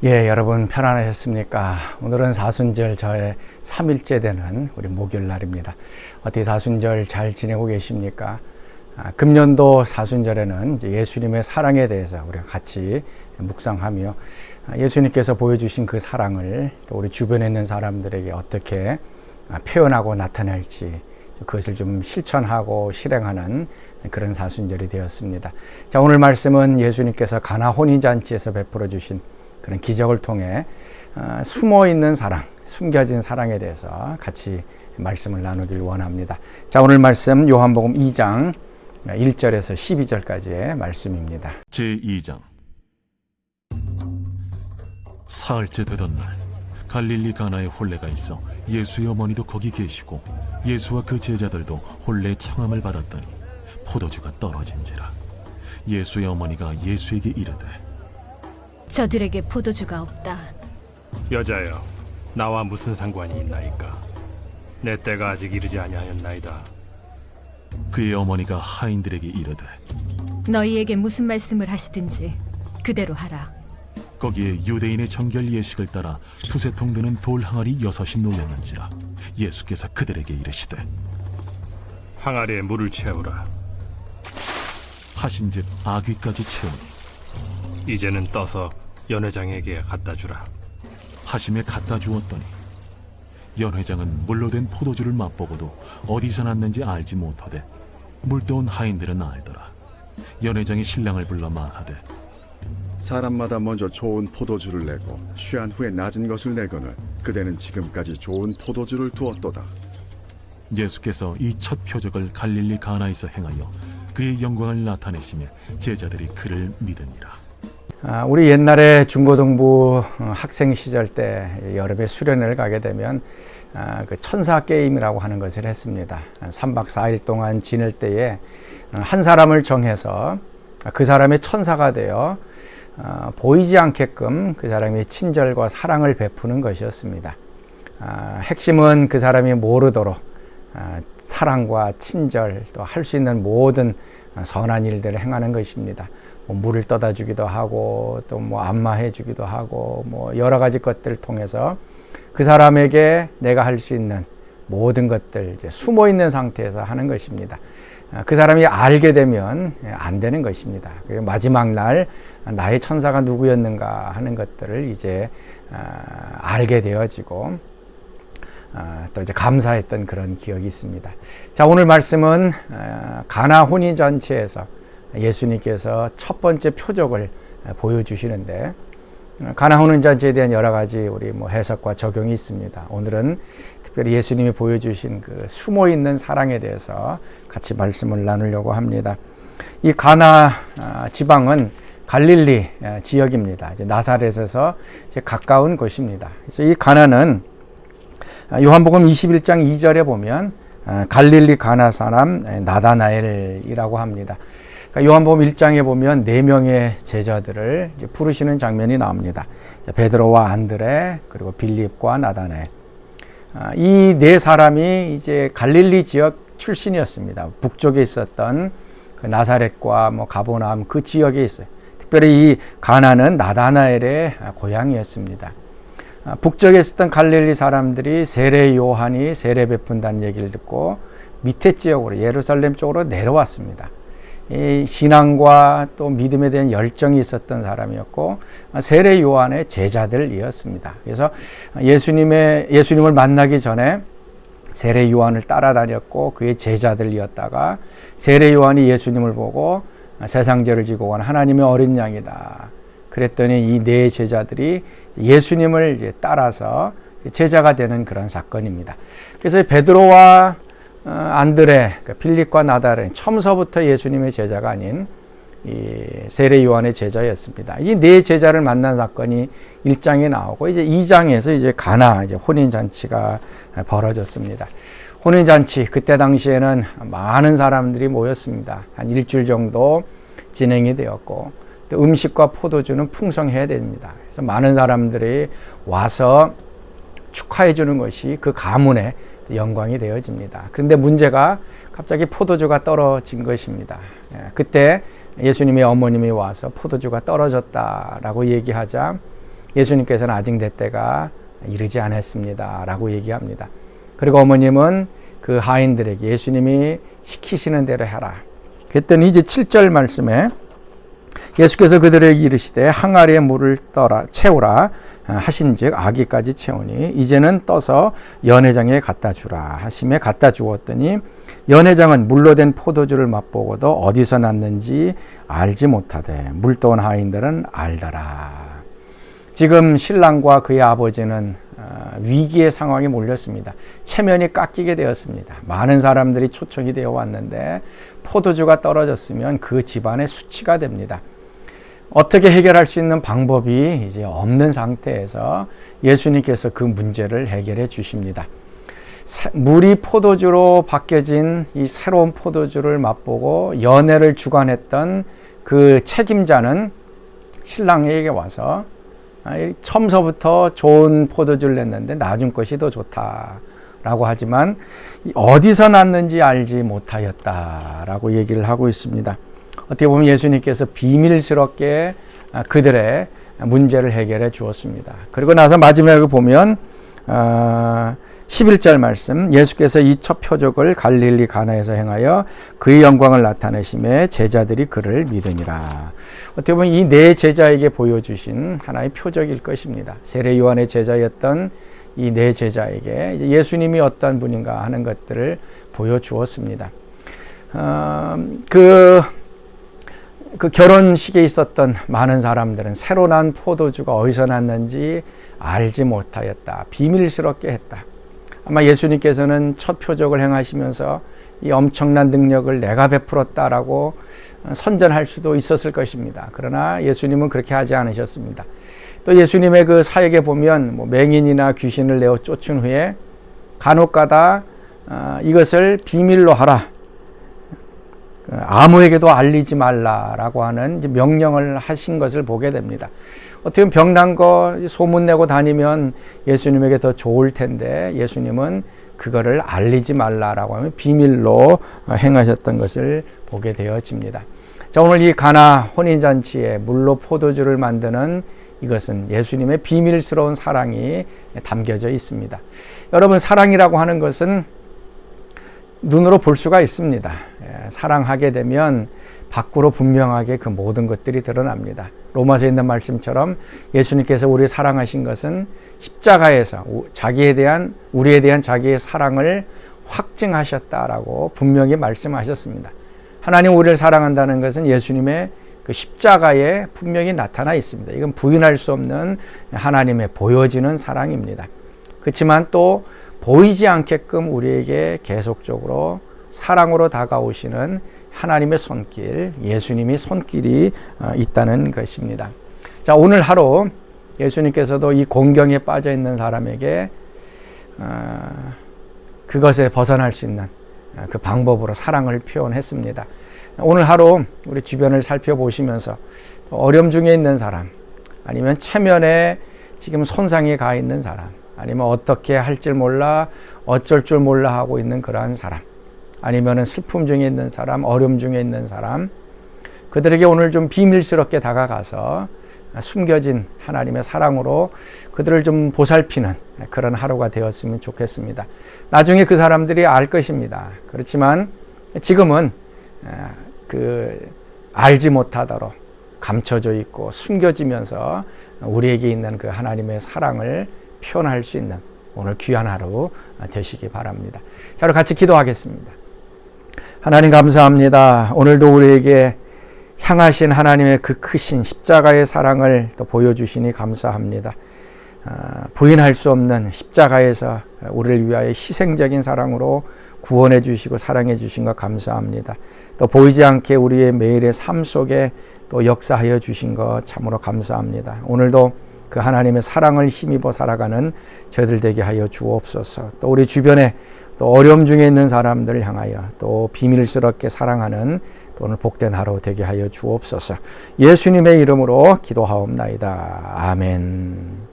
예, 여러분 편안하셨습니까? 오늘은 사순절 저의 3일째 되는 우리 목요일 날입니다. 어떻게 사순절 잘 지내고 계십니까? 금년도 사순절에는 이제 예수님의 사랑에 대해서 우리가 같이 묵상하며 예수님께서 보여주신 그 사랑을 또 우리 주변에 있는 사람들에게 어떻게 표현하고 나타낼지 그것을 좀 실천하고 실행하는 그런 사순절이 되었습니다. 자, 오늘 말씀은 예수님께서 가나 혼인잔치에서 베풀어 주신 그런 기적을 통해 숨어있는 사랑, 숨겨진 사랑에 대해서 같이 말씀을 나누길 원합니다. 자, 오늘 말씀 요한복음 2장 1절에서 12절까지의 말씀입니다. 제2장. 사흘째 되던 날 갈릴리 가나에 혼례가 있어 예수의 어머니도 거기 계시고 예수와 그 제자들도 혼례 청함을 받았더니 포도주가 떨어진지라. 예수의 어머니가 예수에게 이르되 저들에게 포도주가 없다. 여자여, 나와 무슨 상관이 있나이까? 내 때가 아직 이르지 아니하였나이다. 그의 어머니가 하인들에게 이르되 너희에게 무슨 말씀을 하시든지 그대로 하라. 거기에 유대인의 정결 예식을 따라 두세 통 드는 돌 항아리 6이 놓였는지라. 예수께서 그들에게 이르시되 항아리에 물을 채우라. 하신즉 아귀까지 채우니 이제는 떠서 연회장에게 갖다 주라. 하심에 갖다 주었더니 연회장은 물로 된 포도주를 맛보고도 어디서 났는지 알지 못하되 물떠온 하인들은 알더라. 연회장이 신랑을 불러 말하되 사람마다 먼저 좋은 포도주를 내고 취한 후에 낮은 것을 내거늘 그대는 지금까지 좋은 포도주를 두었도다. 예수께서 이 첫 표적을 갈릴리 가나에서 행하여 그의 영광을 나타내시며 제자들이 그를 믿으니라. 우리 옛날에 중고등부 학생 시절 때 여름에 수련회를 가게 되면 그 천사 게임이라고 하는 것을 했습니다. 3박 4일 동안 지낼 때에 한 사람을 정해서 그 사람의 천사가 되어 보이지 않게끔 그 사람의 친절과 사랑을 베푸는 것이었습니다. 핵심은 그 사람이 모르도록 사랑과 친절 또 할 수 있는 모든 선한 일들을 행하는 것입니다. 물을 떠다 주기도 하고 또 안마해 주기도 하고 여러 가지 것들을 통해서 그 사람에게 내가 할 수 있는 모든 것들 이제 숨어 있는 상태에서 하는 것입니다. 그 사람이 알게 되면 안 되는 것입니다. 그리고 마지막 날 나의 천사가 누구였는가 하는 것들을 이제 알게 되어지고 또 이제 감사했던 그런 기억이 있습니다. 자, 오늘 말씀은 가나 혼인잔치에서 예수님께서 첫 번째 표적을 보여주시는데 가나 혼인잔치에 대한 여러 가지 우리 해석과 적용이 있습니다. 오늘은 특별히 예수님이 보여주신 그 숨어있는 사랑에 대해서 같이 말씀을 나누려고 합니다. 이 가나 지방은 갈릴리 지역입니다. 이제 나사렛에서 이제 가까운 곳입니다. 그래서 이 가나는 요한복음 21장 2절에 보면 갈릴리 가나 사람 나다나엘이라고 합니다. 그러니까 요한복음 1장에 보면 4명의 제자들을 부르시는 장면이 나옵니다. 베드로와 안드레 그리고 빌립과 나다나엘. 이 4사람이 이제 갈릴리 지역 출신이었습니다. 북쪽에 있었던 그 나사렛과 가보나움 그 지역에 있어요. 특별히 이 가나는 나다나엘의 고향이었습니다. 북쪽에 있었던 갈릴리 사람들이 세례 요한이 세례 베푼다는 얘기를 듣고 밑에 지역으로 예루살렘 쪽으로 내려왔습니다. 이 신앙과 또 믿음에 대한 열정이 있었던 사람이었고 세례 요한의 제자들이었습니다. 그래서 예수님을 만나기 전에 세례 요한을 따라다녔고 그의 제자들이었다가 세례 요한이 예수님을 보고 세상 죄를 지고 온 하나님의 어린 양이다. 그랬더니 이 4 제자들이 예수님을 따라서 제자가 되는 그런 사건입니다. 그래서 베드로와 안드레, 필립과 나다레는 처음서부터 예수님의 제자가 아닌 이 세례 요한의 제자였습니다. 이 4 제자를 만난 사건이 1장에 나오고 이제 2장에서 이제 가나 혼인 잔치가 벌어졌습니다. 혼인 잔치 그때 당시에는 많은 사람들이 모였습니다. 한 일주일 정도 진행이 되었고 또 음식과 포도주는 풍성해야 됩니다. 그래서 많은 사람들이 와서 축하해 주는 것이 그 가문의 영광이 되어집니다. 그런데 문제가 갑자기 포도주가 떨어진 것입니다. 그때 예수님의 어머님이 와서 포도주가 떨어졌다라고 얘기하자 예수님께서는 아직 내 때가 이르지 않았습니다 라고 얘기합니다. 그리고 어머님은 그 하인들에게 예수님이 시키시는 대로 해라. 그랬더니 이제 7절 말씀에 예수께서 그들에게 이르시되 항아리에 물을 채우라 하신즉 아기까지 채우니 이제는 떠서 연회장에 갖다 주라 하심에 갖다 주었더니 연회장은 물로 된 포도주를 맛보고도 어디서 났는지 알지 못하되 물떠온 하인들은 알더라. 지금 신랑과 그의 아버지는 위기의 상황에 몰렸습니다. 체면이 깎이게 되었습니다. 많은 사람들이 초청이 되어 왔는데 포도주가 떨어졌으면 그 집안의 수치가 됩니다. 어떻게 해결할 수 있는 방법이 이제 없는 상태에서 예수님께서 그 문제를 해결해 주십니다. 물이 포도주로 바뀌어진 이 새로운 포도주를 맛보고 연회를 주관했던 그 책임자는 신랑에게 와서 처음서부터 좋은 포도주를 냈는데 나중 것이 더 좋다라고 하지만 어디서 났는지 알지 못하였다라고 얘기를 하고 있습니다. 어떻게 보면 예수님께서 비밀스럽게 그들의 문제를 해결해 주었습니다. 그리고 나서 마지막에 보면 11절 말씀, 예수께서 이 첫 표적을 갈릴리 가나에서 행하여 그의 영광을 나타내심에 제자들이 그를 믿으니라. 어떻게 보면 이 네 제자에게 보여주신 하나의 표적일 것입니다. 세례 요한의 제자였던 이 네 제자에게 예수님이 어떤 분인가 하는 것들을 보여주었습니다. 그 결혼식에 있었던 많은 사람들은 새로 난 포도주가 어디서 났는지 알지 못하였다. 비밀스럽게 했다. 아마 예수님께서는 첫 표적을 행하시면서 이 엄청난 능력을 내가 베풀었다라고 선전할 수도 있었을 것입니다. 그러나 예수님은 그렇게 하지 않으셨습니다. 또 예수님의 그 사역에 보면 맹인이나 귀신을 내어 쫓은 후에 간혹가다 이것을 비밀로 하라. 아무에게도 알리지 말라라고 하는 명령을 하신 것을 보게 됩니다. 어떻게 보면 병난 거 소문내고 다니면 예수님에게 더 좋을 텐데 예수님은 그거를 알리지 말라라고 하면 비밀로 행하셨던 것을 보게 되어집니다. 자, 오늘 이 가나 혼인잔치에 물로 포도주를 만드는 이것은 예수님의 비밀스러운 사랑이 담겨져 있습니다. 여러분, 사랑이라고 하는 것은 눈으로 볼 수가 있습니다. 사랑하게 되면 밖으로 분명하게 그 모든 것들이 드러납니다. 로마서에 있는 말씀처럼 예수님께서 우리를 사랑하신 것은 십자가에서 우리에 대한 자기의 사랑을 확증하셨다라고 분명히 말씀하셨습니다. 하나님 우리를 사랑한다는 것은 예수님의 그 십자가에 분명히 나타나 있습니다. 이건 부인할 수 없는 하나님의 보여지는 사랑입니다. 그렇지만 또 보이지 않게끔 우리에게 계속적으로 사랑으로 다가오시는 하나님의 손길, 예수님이 손길이 있다는 것입니다. 자, 오늘 하루 예수님께서도 이 공경에 빠져 있는 사람에게 그것에 벗어날 수 있는 그 방법으로 사랑을 표현했습니다. 오늘 하루 우리 주변을 살펴보시면서 어려움 중에 있는 사람, 아니면 체면에 지금 손상이 가 있는 사람, 아니면 어떻게 할 줄 몰라 어쩔 줄 몰라 하고 있는 그러한 사람, 아니면 슬픔 중에 있는 사람, 어려움 중에 있는 사람, 그들에게 오늘 좀 비밀스럽게 다가가서 숨겨진 하나님의 사랑으로 그들을 좀 보살피는 그런 하루가 되었으면 좋겠습니다. 나중에 그 사람들이 알 것입니다. 그렇지만 지금은 알지 못하도록 감춰져 있고 숨겨지면서 우리에게 있는 그 하나님의 사랑을 표현할 수 있는 오늘 귀한 하루 되시기 바랍니다. 자, 우리 같이 기도하겠습니다. 하나님 감사합니다. 오늘도 우리에게 향하신 하나님의 그 크신 십자가의 사랑을 또 보여주시니 감사합니다. 부인할 수 없는 십자가에서 우리를 위하여 희생적인 사랑으로 구원해 주시고 사랑해 주신 것 감사합니다. 또 보이지 않게 우리의 매일의 삶 속에 또 역사하여 주신 것 참으로 감사합니다. 오늘도 그 하나님의 사랑을 힘입어 살아가는 저희들 되게 하여 주옵소서. 또 우리 주변에 또 어려움 중에 있는 사람들을 향하여 또 비밀스럽게 사랑하는 또 오늘 복된 하루 되게 하여 주옵소서. 예수님의 이름으로 기도하옵나이다. 아멘.